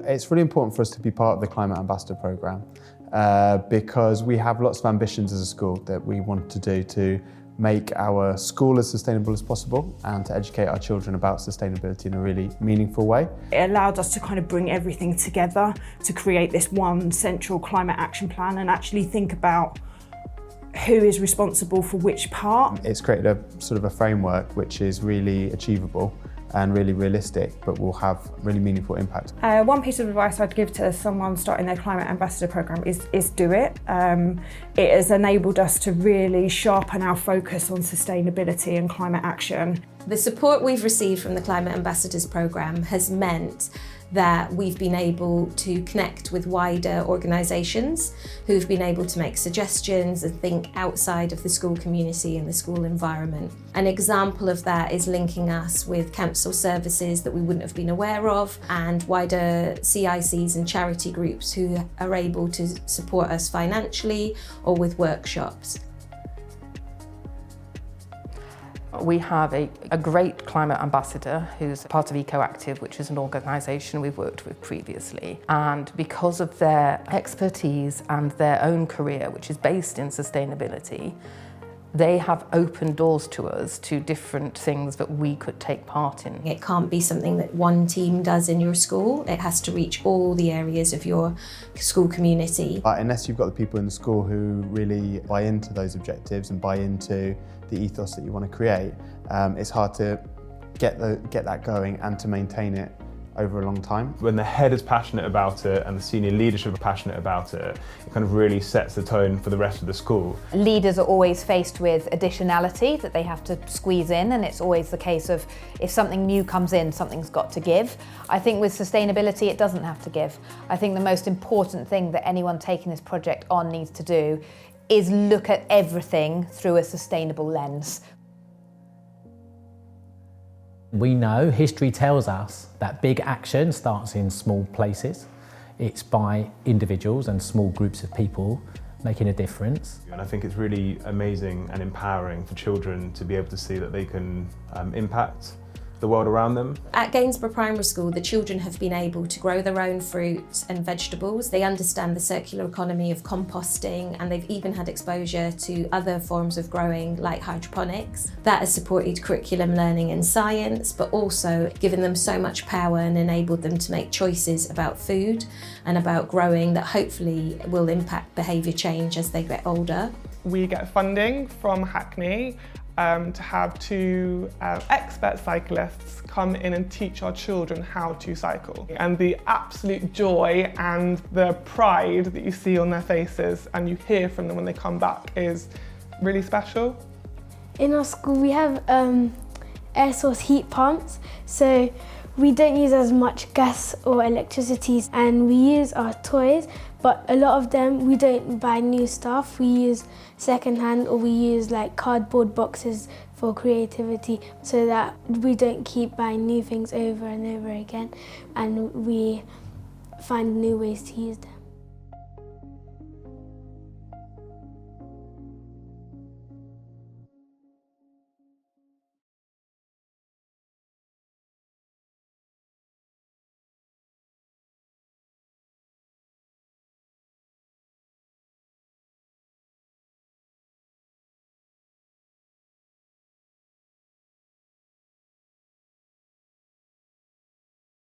It's really important for us to be part of the Climate Ambassador programme because we have lots of ambitions as a school that we want to do to make our school as sustainable as possible and to educate our children about sustainability in a really meaningful way. It allowed us to kind of bring everything together to create this one central climate action plan and actually think about who is responsible for which part. It's created a sort of a framework which is really achievable and really realistic, but will have really meaningful impact. One piece of advice I'd give to someone starting their Climate Ambassador programme is do it. It has enabled us to really sharpen our focus on sustainability and climate action. The support we've received from the Climate Ambassadors programme has meant that we've been able to connect with wider organisations who've been able to make suggestions and think outside of the school community and the school environment. An example of that is linking us with council services that we wouldn't have been aware of and wider CICs and charity groups who are able to support us financially or with workshops. We have a great climate ambassador who's part of EcoActive, which is an organisation we've worked with previously. And because of their expertise and their own career, which is based in sustainability, they have opened doors to us to different things that we could take part in. It can't be something that one team does in your school. It has to reach all the areas of your school community. But unless you've got the people in the school who really buy into those objectives and buy into the ethos that you want to create, it's hard to get that going and to maintain it over a long time. When the head is passionate about it and the senior leadership are passionate about it, it kind of really sets the tone for the rest of the school. Leaders are always faced with additionality that they have to squeeze in, and it's always the case of if something new comes in, something's got to give. I think with sustainability, it doesn't have to give. I think the most important thing that anyone taking this project on needs to do is look at everything through a sustainable lens. We know, history tells us, that big action starts in small places. It's by individuals and small groups of people making a difference. And I think it's really amazing and empowering for children to be able to see that they can impact the world around them. At Gainsborough Primary School, the children have been able to grow their own fruits and vegetables. They understand the circular economy of composting, and they've even had exposure to other forms of growing like hydroponics. That has supported curriculum learning in science, but also given them so much power and enabled them to make choices about food and about growing that hopefully will impact behaviour change as they get older. We get funding from Hackney to have two expert cyclists come in and teach our children how to cycle. And the absolute joy and the pride that you see on their faces and you hear from them when they come back is really special. In our school we have air source heat pumps, so we don't use as much gas or electricity, and we use our toys, but a lot of them we don't buy new stuff. We use secondhand, or we use like cardboard boxes for creativity so that we don't keep buying new things over and over again, and we find new ways to use them.